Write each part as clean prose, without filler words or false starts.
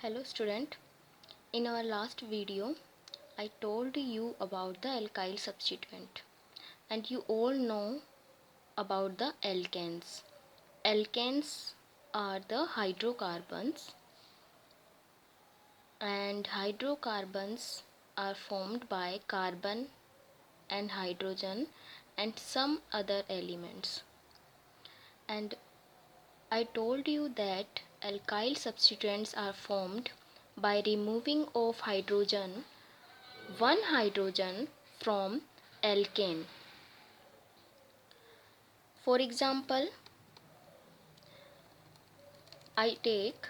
Hello student, in our last video I told you about the alkyl substituent and you all know about the alkanes. Alkanes are the hydrocarbons and hydrocarbons are formed by carbon and hydrogen and some other elements. And I told you that alkyl substituents are formed by removing of one hydrogen from alkane. For example, I take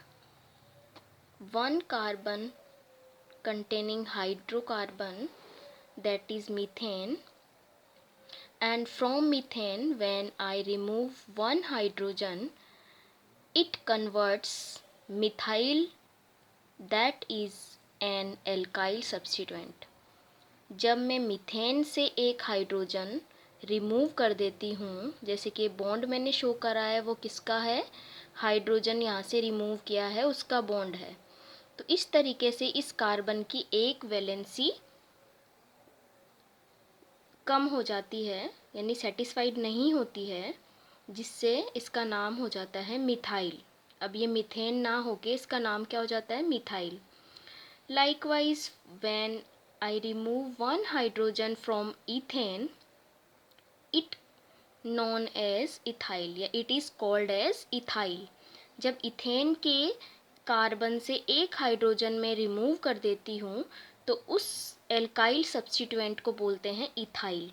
one carbon containing hydrocarbon, that is methane, and from methane when I remove one hydrogen, it converts methyl, that is an alkyl substituent. जब मैं methane से एक hydrogen remove कर देती हूँ, जैसे कि bond मैंने शो करा है वो किसका है, हाइड्रोजन यहाँ से रिमूव किया है उसका बॉन्ड है, तो इस तरीके से इस कार्बन की एक वैलेंसी कम हो जाती है, यानी सेटिस्फाइड नहीं होती है, जिससे इसका नाम हो जाता है मिथाइल. अब ये मीथेन ना होके इसका नाम क्या हो जाता है, methyl. Likewise, when I remove one hydrogen from ethane, it known as ethyl या it is called as ethyl. जब इथेन के कार्बन से एक हाइड्रोजन में रिमूव कर देती हूँ तो उस एल्काइल सब्स्टिट्यूएंट को बोलते हैं इथाइल.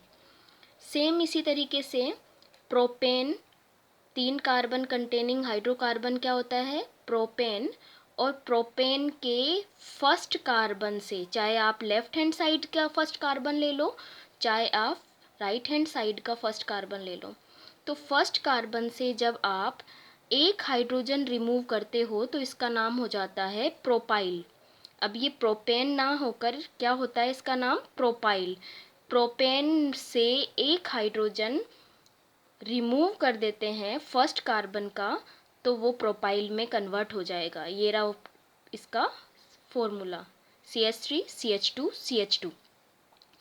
सेम इसी तरीके से प्रोपेन, 3 कार्बन कंटेनिंग हाइड्रोकार्बन क्या होता है, प्रोपेन, और प्रोपेन के फर्स्ट कार्बन से, चाहे आप लेफ्ट हैंड साइड का फर्स्ट कार्बन ले लो चाहे आप राइट हैंड साइड का फर्स्ट कार्बन ले लो, तो फर्स्ट कार्बन से जब आप एक हाइड्रोजन रिमूव करते हो तो इसका नाम हो जाता है प्रोपाइल. अब ये प्रोपेन ना होकर क्या होता है, इसका नाम प्रोपाइल. प्रोपेन से एक हाइड्रोजन रिमूव कर देते हैं फर्स्ट कार्बन का तो वो प्रोपाइल में कन्वर्ट हो जाएगा. ये रहा इसका फॉर्मूला, CH3CH2CH2.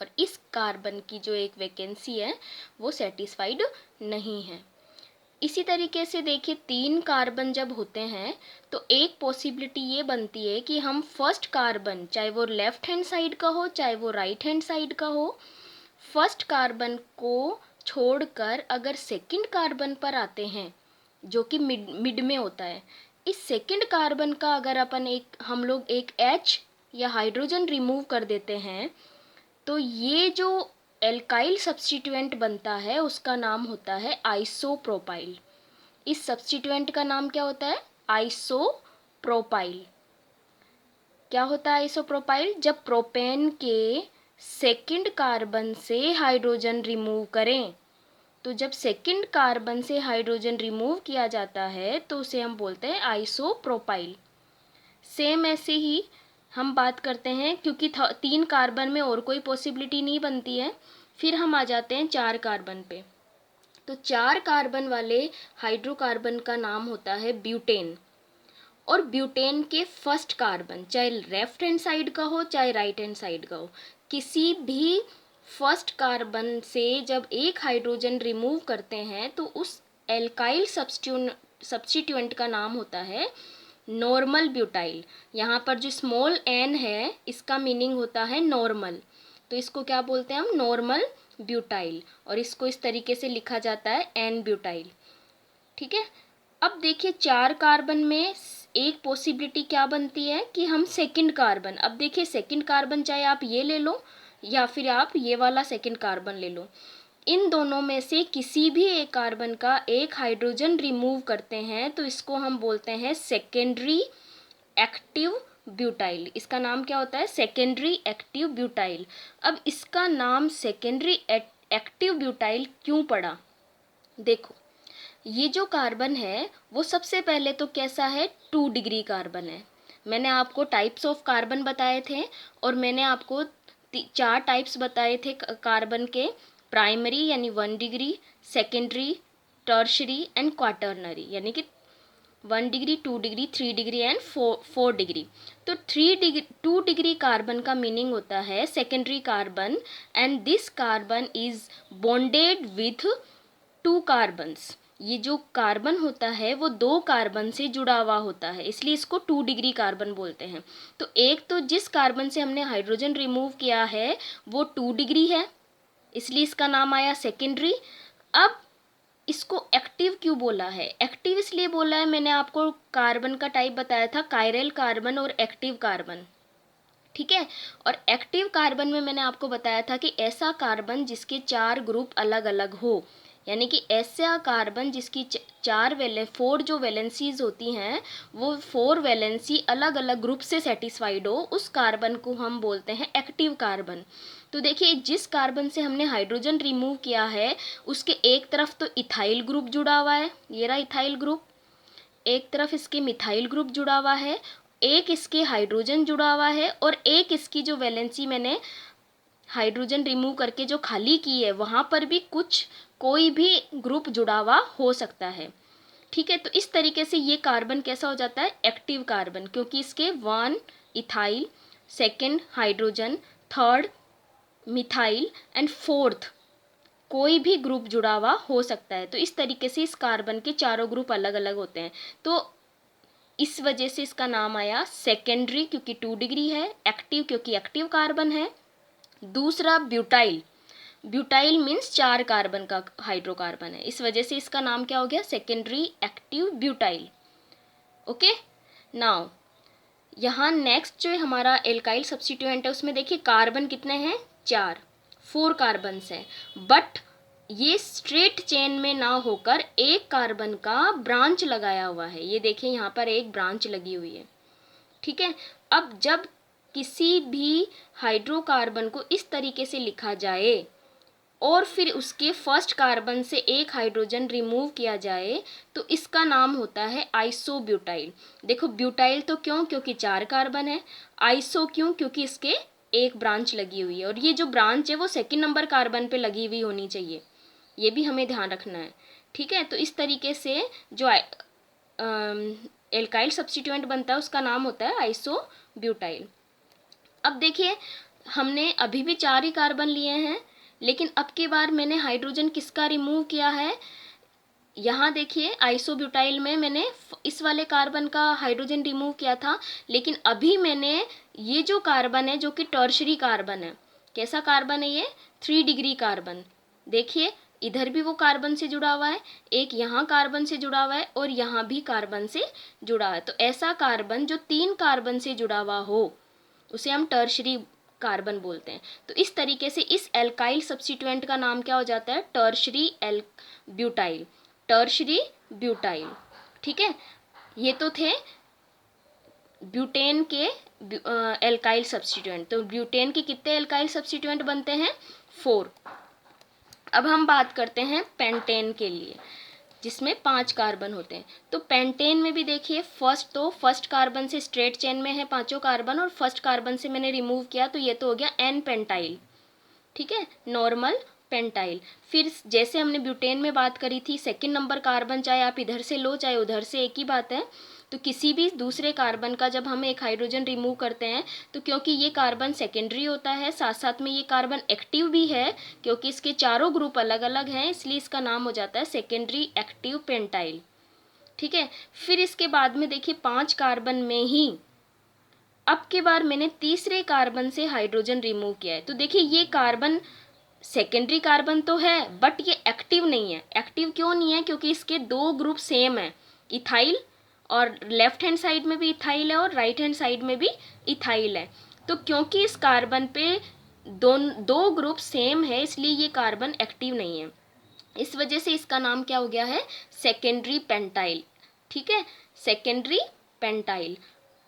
और इस कार्बन की जो एक वैकेंसी है वो सेटिस्फाइड नहीं है. इसी तरीके से देखिए 3 कार्बन जब होते हैं तो एक पॉसिबिलिटी ये बनती है कि हम फर्स्ट कार्बन, चाहे वो लेफ्ट हैंड साइड का हो चाहे वो राइट हैंड साइड का हो, फर्स्ट कार्बन को छोड़कर अगर सेकंड कार्बन पर आते हैं जो कि मिड में होता है, इस सेकंड कार्बन का अगर हम लोग एक H या हाइड्रोजन रिमूव कर देते हैं तो ये जो एल्काइल सब्स्टिट्यूएंट बनता है उसका नाम होता है आइसोप्रोपाइल. इस सब्स्टिट्यूएंट का नाम क्या होता है, आइसोप्रोपाइल. क्या होता है आइसोप्रोपाइल, जब प्रोपेन के सेकंड कार्बन से हाइड्रोजन रिमूव करें, तो जब सेकंड कार्बन से हाइड्रोजन रिमूव किया जाता है तो उसे हम बोलते हैं आइसोप्रोपाइल. सेम ऐसे ही हम बात करते हैं, क्योंकि 3 कार्बन में और कोई पॉसिबिलिटी नहीं बनती है, फिर हम आ जाते हैं 4 कार्बन पे. तो 4 कार्बन वाले हाइड्रोकार्बन का नाम होता है ब्यूटेन. और ब्यूटेन के फर्स्ट कार्बन, चाहे लेफ्ट हैंड साइड का हो चाहे राइट हैंड साइड का हो, किसी भी फर्स्ट कार्बन से जब एक हाइड्रोजन रिमूव करते हैं तो उस एल्काइल सब्स्टिट्यूएंट का नाम होता है नॉर्मल ब्यूटाइल. यहाँ पर जो स्मॉल n है इसका मीनिंग होता है नॉर्मल, तो इसको क्या बोलते हैं हम, नॉर्मल ब्यूटाइल, और इसको इस तरीके से लिखा जाता है n ब्यूटाइल. ठीक है. अब देखिए 4 कार्बन में एक पॉसिबिलिटी क्या बनती है कि हम सेकंड कार्बन, अब देखिए सेकंड कार्बन चाहे आप ये ले लो या फिर आप ये वाला सेकंड कार्बन ले लो, इन दोनों में से किसी भी एक कार्बन का एक हाइड्रोजन रिमूव करते हैं तो इसको हम बोलते हैं सेकेंडरी एक्टिव ब्यूटाइल. इसका नाम क्या होता है, सेकेंडरी एक्टिव ब्यूटाइल. अब इसका नाम सेकेंडरी एक्टिव ब्यूटाइल क्यों पड़ा, देखो ये जो कार्बन है वो सबसे पहले तो कैसा है, 2 डिग्री कार्बन है. मैंने आपको टाइप्स ऑफ कार्बन बताए थे और मैंने आपको 4 टाइप्स बताए थे कार्बन के, प्राइमरी यानी 1 degree, secondary, tertiary and quaternary, यानी कि 1 degree, 2 degree, 3 degree and 4 degree. तो 2 डिग्री कार्बन का मीनिंग होता है secondary carbon, and this carbon is bonded with 2 carbons. ये जो कार्बन होता है वो 2 कार्बन से जुड़ा हुआ होता है, इसलिए इसको 2 डिग्री कार्बन बोलते हैं। तो एक तो जिस कार्बन से हमने हाइड्रोजन रिमूव किया है वो 2 डिग्री है, इसलिए इसका नाम आया सेकेंडरी। अब इसको एक्टिव क्यों बोला है? एक्टिव इसलिए बोला है, मैंने आपको कार्बन का टाइप बताया था, कायरल कार्बन और एक्टिव कार्बन, ठीक है। और एक्टिव कार्बन में मैंने आपको बताया था कि ऐसा कार्बन जिसके 4 ग्रुप अलग अलग हो, यानी कि ऐसा कार्बन जिसकी 4 जो वैलेंसीज होती हैं वो 4 वैलेंसी अलग अलग ग्रुप से सेटिस्फाइड हो, उस कार्बन को हम बोलते हैं एक्टिव कार्बन। तो देखिए, जिस कार्बन से हमने हाइड्रोजन रिमूव किया है उसके एक तरफ तो इथाइल ग्रुप जुड़ा हुआ है, ये रहा इथाइल ग्रुप, एक तरफ इसके मिथाइल ग्रुप जुड़ा हुआ है, एक इसके हाइड्रोजन जुड़ा हुआ है, और एक इसकी जो वैलेंसी मैंने हाइड्रोजन रिमूव करके जो खाली की है वहाँ पर भी कोई भी ग्रुप जुड़ा हुआ हो सकता है, ठीक है। तो इस तरीके से ये कार्बन कैसा हो जाता है? एक्टिव कार्बन, क्योंकि इसके 1 इथाइल, 2 हाइड्रोजन, 3 मिथाइल एंड 4 कोई भी ग्रुप जुड़ा हुआ हो सकता है। तो इस तरीके से इस कार्बन के चारों ग्रुप अलग अलग होते हैं। तो इस वजह से इसका नाम आया सेकेंडरी, क्योंकि 2 डिग्री है, एक्टिव क्योंकि एक्टिव कार्बन है। दूसरा ब्यूटाइल, ब्यूटाइल मीन्स 4 कार्बन का हाइड्रोकार्बन है, इस वजह से इसका नाम क्या हो गया? Secondary active butyl. Okay, now यहाँ नेक्स्ट जो हमारा एल्काइल सब्स्टिट्यूएंट है उसमें देखिए कार्बन कितने हैं? 4 कार्बन्स हैं, बट ये स्ट्रेट चेन में ना होकर एक कार्बन का ब्रांच लगाया हुआ है। ये देखिए यहाँ पर एक ब्रांच लगी हुई है, ठीक है। अब जब किसी भी हाइड्रोकार्बन को इस तरीके से लिखा जाए और फिर उसके फर्स्ट कार्बन से एक हाइड्रोजन रिमूव किया जाए तो इसका नाम होता है आइसोब्यूटाइल। देखो, ब्यूटाइल तो क्यों? क्योंकि 4 कार्बन है। आइसो क्यों? क्योंकि इसके एक ब्रांच लगी हुई है, और ये जो ब्रांच है वो 2nd नंबर कार्बन पे लगी हुई होनी चाहिए, ये भी हमें ध्यान रखना है, ठीक है। तो इस तरीके से जो एल्काइल सब्स्टिट्यूएंट बनता है उसका नाम होता है आइसोब्यूटाइल। अब देखिए, हमने अभी भी 4 ही कार्बन लिए हैं, लेकिन अब की बार मैंने हाइड्रोजन किसका रिमूव किया है? यहाँ देखिए, आइसोब्यूटाइल में मैंने इस वाले कार्बन का हाइड्रोजन रिमूव किया था, लेकिन अभी मैंने ये जो कार्बन है जो कि टर्शरी कार्बन है, कैसा कार्बन है ये? 3 डिग्री कार्बन। देखिए, इधर भी वो कार्बन से जुड़ा हुआ है, एक यहाँ कार्बन से जुड़ा हुआ है और यहाँ भी कार्बन से जुड़ा है। तो ऐसा कार्बन जो 3 कार्बन से जुड़ा हुआ हो उसे हम टर्शरी कार्बन बोलते हैं। तो इस तरीके से इस एल्काइल सब्स्टिट्यूएंट का नाम क्या हो जाता है? टर्शरी ब्यूटाइल, टर्शरी ब्यूटाइल, ठीक है। ये तो थे ब्यूटेन के एल्काइल सब्स्टिट्यूएंट। तो ब्यूटेन के कितने एल्काइल सब्स्टिट्यूएंट बनते हैं? 4। अब हम बात करते हैं पेंटेन के लिए, जिसमें 5 कार्बन होते हैं। तो पेंटेन में भी देखिए, फर्स्ट कार्बन से स्ट्रेट चेन में है 5 कार्बन, और फर्स्ट कार्बन से मैंने रिमूव किया तो ये तो हो गया एन पेंटाइल, ठीक है, नॉर्मल पेंटाइल। फिर जैसे हमने ब्यूटेन में बात करी थी, 2nd नंबर कार्बन चाहे आप इधर से लो चाहे उधर से, एक ही बात है। तो किसी भी दूसरे कार्बन का जब हम एक हाइड्रोजन रिमूव करते हैं तो क्योंकि ये कार्बन सेकेंडरी होता है, साथ साथ में ये कार्बन एक्टिव भी है, क्योंकि इसके चारों ग्रुप अलग अलग हैं, इसलिए इसका नाम हो जाता है सेकेंडरी एक्टिव पेंटाइल, ठीक है। फिर इसके बाद में देखिए 5 कार्बन में ही अब के बार मैंने तीसरे कार्बन से हाइड्रोजन रिमूव किया है। तो देखिए, ये कार्बन सेकेंडरी कार्बन तो है बट ये एक्टिव नहीं है। एक्टिव क्यों नहीं है? क्योंकि इसके 2 ग्रुप सेम है, इथाइल, और लेफ्ट हैंड साइड में भी इथाइल है और राइट हैंड साइड में भी इथाइल है। तो क्योंकि इस कार्बन पे दो ग्रुप सेम है, इसलिए ये कार्बन एक्टिव नहीं है। इस वजह से इसका नाम क्या हो गया है? सेकेंडरी पेंटाइल, ठीक है, सेकेंडरी पेंटाइल।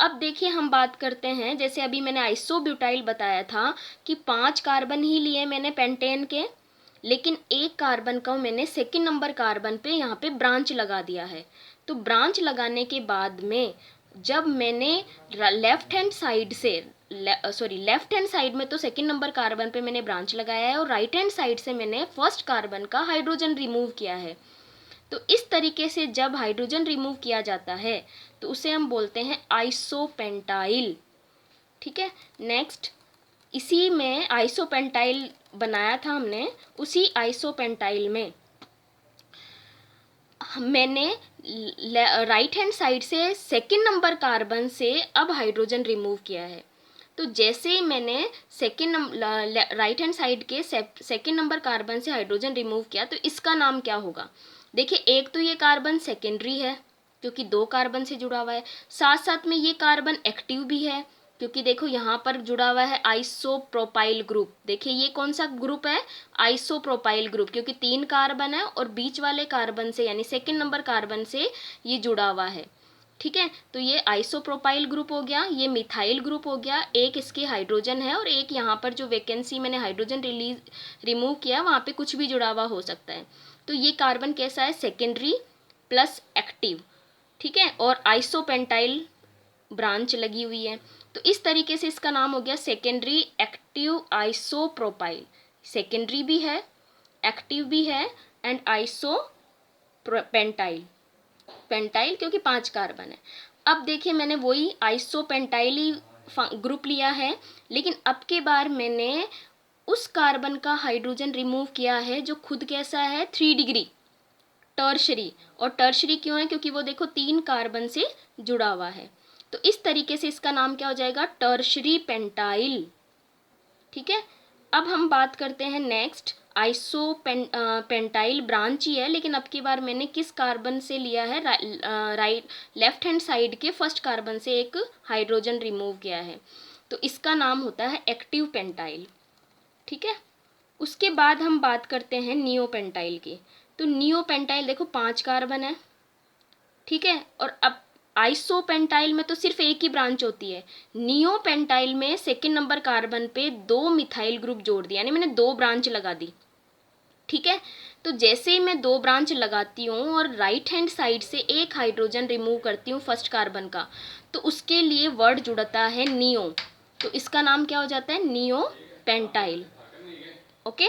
अब देखिए, हम बात करते हैं, जैसे अभी मैंने आइसोब्यूटाइल बताया था कि 5 कार्बन ही लिए मैंने पेंटेन के, लेकिन एक कार्बन का मैंने 2nd नंबर कार्बन पे यहाँ पे ब्रांच लगा दिया है। तो ब्रांच लगाने के बाद में जब मैंने लेफ्ट हैंड साइड में तो 2nd नंबर कार्बन पे मैंने ब्रांच लगाया है, और राइट हैंड साइड से मैंने फर्स्ट कार्बन का हाइड्रोजन रिमूव किया है। तो इस तरीके से जब हाइड्रोजन रिमूव किया जाता है तो उसे हम बोलते हैं आइसोपेंटाइल। ठीक है, नेक्स्ट, इसी में आइसोपेंटाइल बनाया था हमने, उसी आइसोपेंटाइल में मैंने राइट हैंड साइड से सेकेंड नंबर कार्बन से अब हाइड्रोजन रिमूव किया है। तो जैसे ही मैंने राइट हैंड साइड के सेकेंड नंबर कार्बन से हाइड्रोजन रिमूव किया तो इसका नाम क्या होगा? देखिए, एक तो ये कार्बन सेकेंडरी है क्योंकि 2 कार्बन से जुड़ा हुआ है, साथ साथ में ये कार्बन एक्टिव भी है क्योंकि देखो यहाँ पर जुड़ा हुआ है आइसोप्रोपाइल ग्रुप। देखिए ये कौन सा ग्रुप है? आइसोप्रोपाइल ग्रुप, क्योंकि 3 कार्बन है और बीच वाले कार्बन से यानी सेकेंड नंबर कार्बन से ये जुड़ा हुआ है। ठीक है, तो ये आइसोप्रोपाइल ग्रुप हो गया, ये मिथाइल ग्रुप हो गया, एक इसके हाइड्रोजन है और एक यहाँ पर जो वैकेंसी मैंने हाइड्रोजन रिमूव किया वहाँ पे कुछ भी जुड़ा हुआ हो सकता है। तो ये कार्बन कैसा है? Secondary plus active. ठीक है, और आइसोपेंटाइल ब्रांच लगी हुई है, तो इस तरीके से इसका नाम हो गया सेकेंडरी एक्टिव आइसोप्रोपाइल। सेकेंडरी भी है, एक्टिव भी है एंड आइसोपेंटाइल। पेंटाइल क्योंकि 5 कार्बन है। अब देखिए मैंने वही आइसोपेंटाइल ही ग्रुप लिया है, लेकिन अब के बार मैंने उस कार्बन का हाइड्रोजन रिमूव किया है जो खुद कैसा है? 3 डिग्री टर्शरी। और टर्शरी क्यों है? क्योंकि वो देखो 3 कार्बन से जुड़ा हुआ है। तो इस तरीके से इसका नाम क्या हो जाएगा? Tertiary pentyl. ठीक है, अब हम बात करते हैं नेक्स्ट, पेंटाइल ब्रांच ही है, लेकिन अब की बार मैंने किस कार्बन से लिया है? राइट लेफ्ट हैंड साइड के फर्स्ट कार्बन से एक हाइड्रोजन रिमूव किया है, तो इसका नाम होता है एक्टिव पेंटाइल। ठीक है, उसके बाद हम बात करते हैं नियोपेंटाइल की। तो नियोपेंटाइल देखो 5 कार्बन है। ठीक है, और अब आइसोपेंटाइल में तो सिर्फ एक ही ब्रांच होती है, नियोपेंटाइल में सेकेंड नंबर कार्बन पे 2 मिथाइल ग्रुप जोड़ दिया, यानी मैंने 2 ब्रांच लगा दी। ठीक है, तो जैसे ही मैं 2 ब्रांच लगाती हूँ और राइट हैंड साइड से एक हाइड्रोजन रिमूव करती हूँ फर्स्ट कार्बन का, तो उसके लिए वर्ड जुड़ता है नियो, तो इसका नाम क्या हो जाता है? नियोपेंटाइल। ओके।